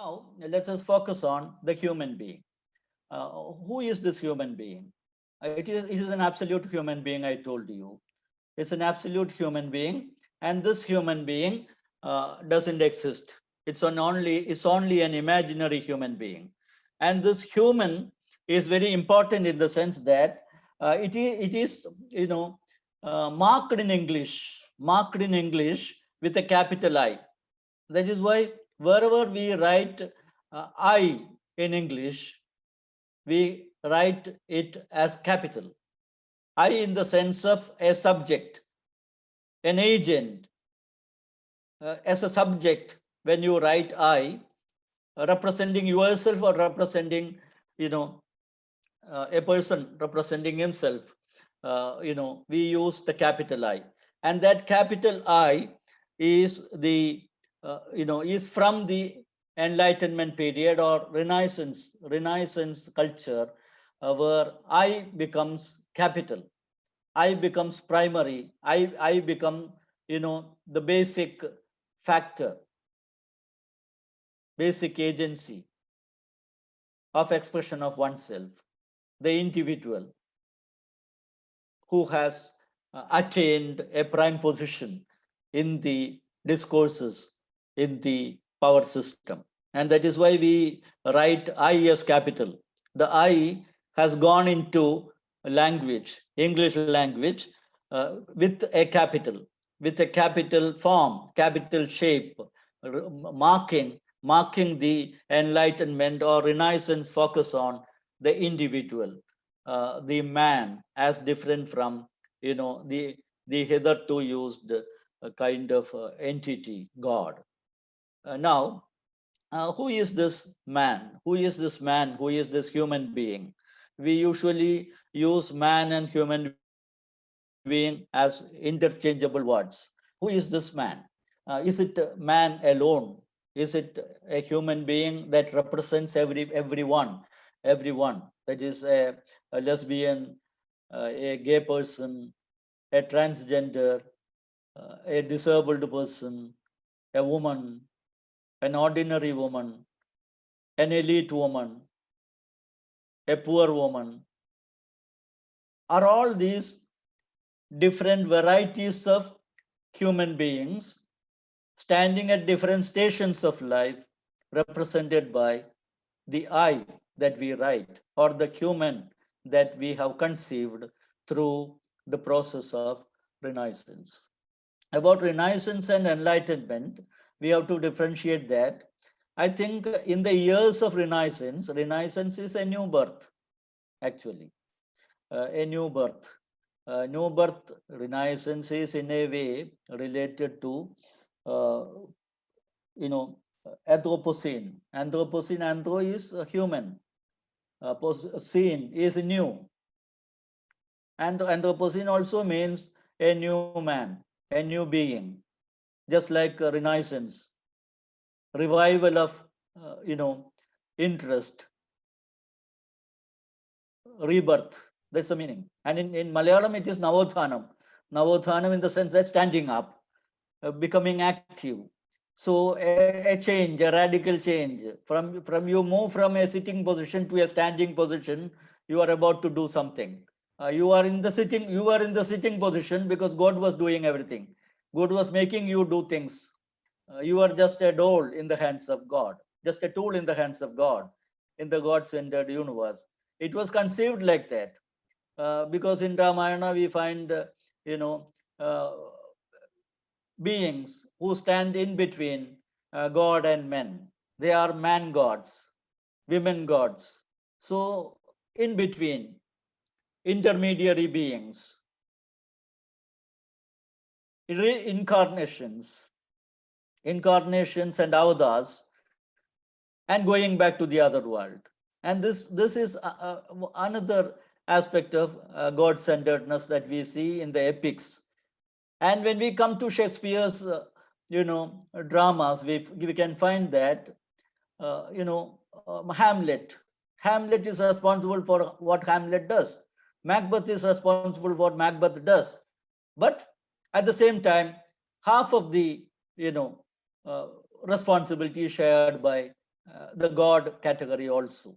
Now, let us focus on the human being. Who is this human being? It is an absolute human being, I told you. It's an absolute human being, and this human being doesn't exist. It's only an imaginary human being. And this human is very important in the sense that it is marked in English with a capital I. That is why wherever we write I in English, we write it as capital. I in the sense of a subject, an agent, as a subject. When you write I, representing yourself or representing, you know, a person representing himself, we use the capital I, and that capital I is is from the Enlightenment period or Renaissance culture, where I becomes capital, I becomes primary, I become the basic factor, basic agency of expression of oneself, the individual who has attained a prime position in the discourses, in the power system. And that is why we write I as capital. The I has gone into language, English language, with a capital form, capital shape, marking the Enlightenment or Renaissance focus on the individual, the man, as different from the hitherto used kind of entity, God. Now, who is this man? Who is this man? Who is this human being? We usually use man and human being as interchangeable words. Who is this man? Is it man alone? Is it a human being that represents everyone? That is a lesbian, a gay person, a transgender, a disabled person, a woman, an ordinary woman, an elite woman, a poor woman. Are all these different varieties of human beings standing at different stations of life, represented by the I that we write, or the human that we have conceived through the process of Renaissance? About Renaissance and Enlightenment, we have to differentiate that. I think in the years of Renaissance is a new birth, actually, a new birth. New birth, Renaissance is in a way related to, uh, you know, Anthropocene. Anthro is human. Scene is new. And Anthropocene also means a new man, a new being, just like Renaissance, revival of, interest, rebirth. That's the meaning. And in Malayalam, it is Navothanam. Navothanam in the sense that standing up, becoming active. So a change, a radical change. From you move from a sitting position to a standing position, you are about to do something. You are in the sitting position because God was doing everything. God was making you do things. You are just a doll in the hands of God, just a tool in the hands of God, in the God-centered universe. It was conceived like that, because in Ramayana we find, uh, beings who stand in between God and men. They are man gods, women gods. So, in between, intermediary beings, reincarnations, incarnations and avatars, and going back to the other world. And this is another aspect of God-centeredness that we see in the epics. And when we come to Shakespeare's, dramas, we can find that, Hamlet. Hamlet is responsible for what Hamlet does. Macbeth is responsible for what Macbeth does. But at the same time, half of the, responsibility is shared by the God category also.